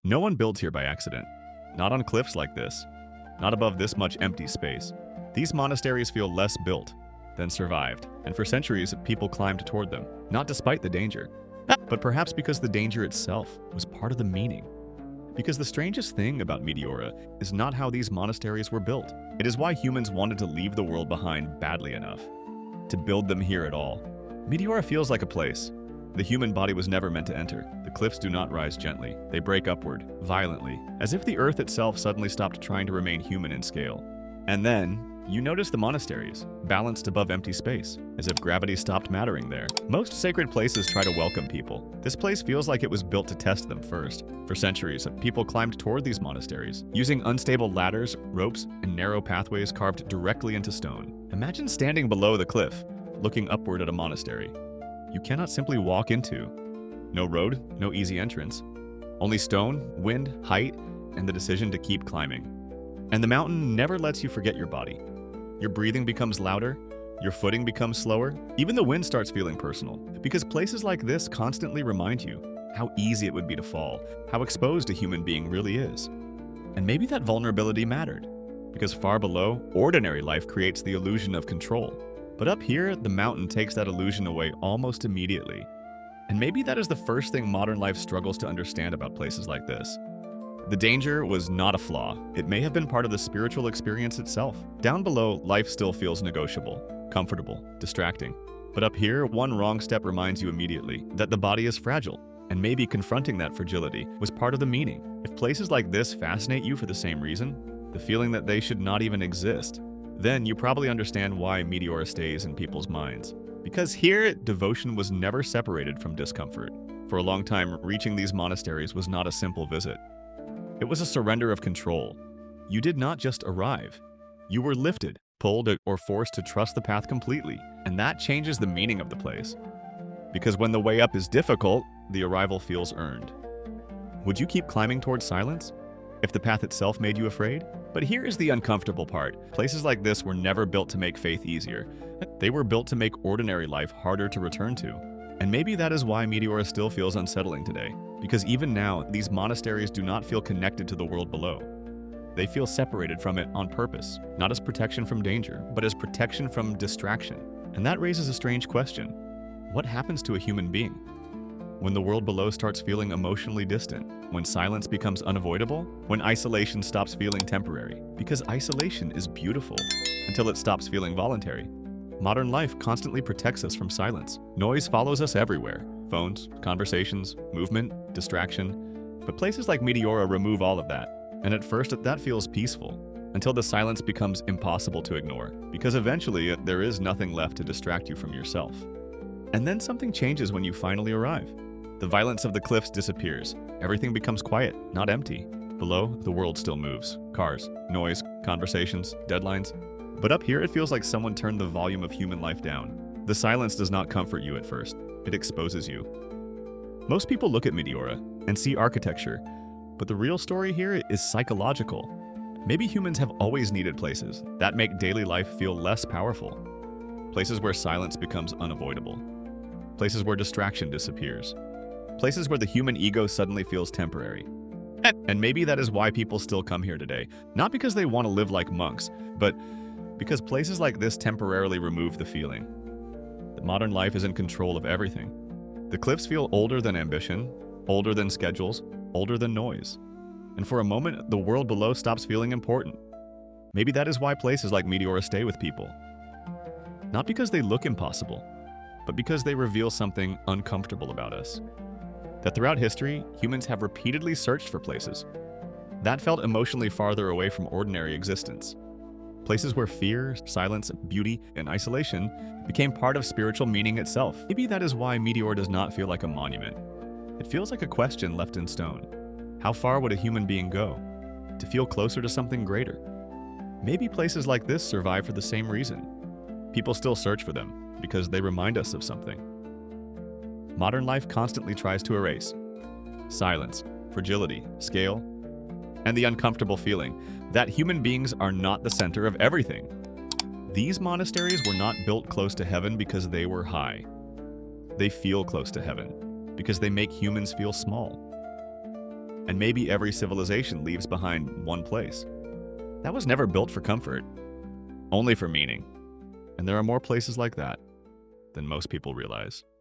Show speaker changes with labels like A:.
A: No one builds here by accident. Not on cliffs like this. Not above this much empty space. These monasteries feel less built than survived, and for centuries people climbed toward them, not despite the danger, but perhaps because the danger itself was part of the meaning. Because the strangest thing about Meteora is not how these monasteries were built. It is why humans wanted to leave the world behind badly enough to build them here at all. Meteora feels like a place the human body was never meant to enter. The cliffs do not rise gently. They break upward, violently, as if the earth itself suddenly stopped trying to remain human in scale. And then, you notice the monasteries, balanced above empty space, as if gravity stopped mattering there. Most sacred places try to welcome people. This place feels like it was built to test them first. For centuries, people climbed toward these monasteries, using unstable ladders, ropes, and narrow pathways carved directly into stone. Imagine standing below the cliff, looking upward at a monastery. You cannot simply walk into. No road, no easy entrance. Only stone, wind, height, and the decision to keep climbing. And the mountain never lets you forget your body. Your breathing becomes louder, your footing becomes slower, even the wind starts feeling personal. Because places like this constantly remind you how easy it would be to fall, how exposed a human being really is. And maybe that vulnerability mattered, because far below, ordinary life creates the illusion of control. But up here, the mountain takes that illusion away almost immediately. And maybe that is the first thing modern life struggles to understand about places like this. The danger was not a flaw. It may have been part of the spiritual experience itself. Down below, life still feels negotiable, comfortable, distracting. But up here, one wrong step reminds you immediately that the body is fragile, and maybe confronting that fragility was part of the meaning. If places like this fascinate you for the same reason, the feeling that they should not even exist, then you probably understand why Meteora stays in people's minds. Because here, devotion was never separated from discomfort. For a long time, reaching these monasteries was not a simple visit. It was a surrender of control. You did not just arrive. You were lifted, pulled, or forced to trust the path completely, and that changes the meaning of the place. Because when the way up is difficult, the arrival feels earned. Would you keep climbing towards silence if the path itself made you afraid? But here is the uncomfortable part. Places like this were never built to make faith easier. They were built to make ordinary life harder to return to. And maybe that is why Meteora still feels unsettling today. Because even now, these monasteries do not feel connected to the world below. They feel separated from it on purpose, not as protection from danger, but as protection from distraction. And that raises a strange question. What happens to a human being when the world below starts feeling emotionally distant? When silence becomes unavoidable? When isolation stops feeling temporary? Because isolation is beautiful until it stops feeling voluntary. Modern life constantly protects us from silence. Noise follows us everywhere. Phones, conversations, movement, distraction. But places like Meteora remove all of that. And at first, that feels peaceful, until the silence becomes impossible to ignore. Because eventually, there is nothing left to distract you from yourself. And then something changes when you finally arrive. The violence of the cliffs disappears. Everything becomes quiet, not empty. Below, the world still moves. Cars, noise, conversations, deadlines. But up here, it feels like someone turned the volume of human life down. The silence does not comfort you at first. It exposes you. Most people look at Meteora and see architecture, but the real story here is psychological. Maybe humans have always needed places that make daily life feel less powerful. Places where silence becomes unavoidable. Places where distraction disappears. Places where the human ego suddenly feels temporary. And maybe that is why people still come here today. Not because they want to live like monks, but because places like this temporarily remove the feeling that modern life is in control of everything. The cliffs feel older than ambition, older than schedules, older than noise. And for a moment, the world below stops feeling important. Maybe that is why places like Meteora stay with people. Not because they look impossible, but because they reveal something uncomfortable about us. That throughout history, humans have repeatedly searched for places that felt emotionally farther away from ordinary existence. Places where fear, silence, beauty, and isolation became part of spiritual meaning itself. Maybe that is why Meteora does not feel like a monument. It feels like a question left in stone. How far would a human being go to feel closer to something greater? Maybe places like this survive for the same reason. People still search for them because they remind us of something. Modern life constantly tries to erase silence, fragility, scale, and the uncomfortable feeling that human beings are not the center of everything. These monasteries were not built close to heaven because they were high. They feel close to heaven because they make humans feel small. and maybe every civilization leaves behind one place. That was never built for comfort, only for meaning. And there are more places like that than most people realize.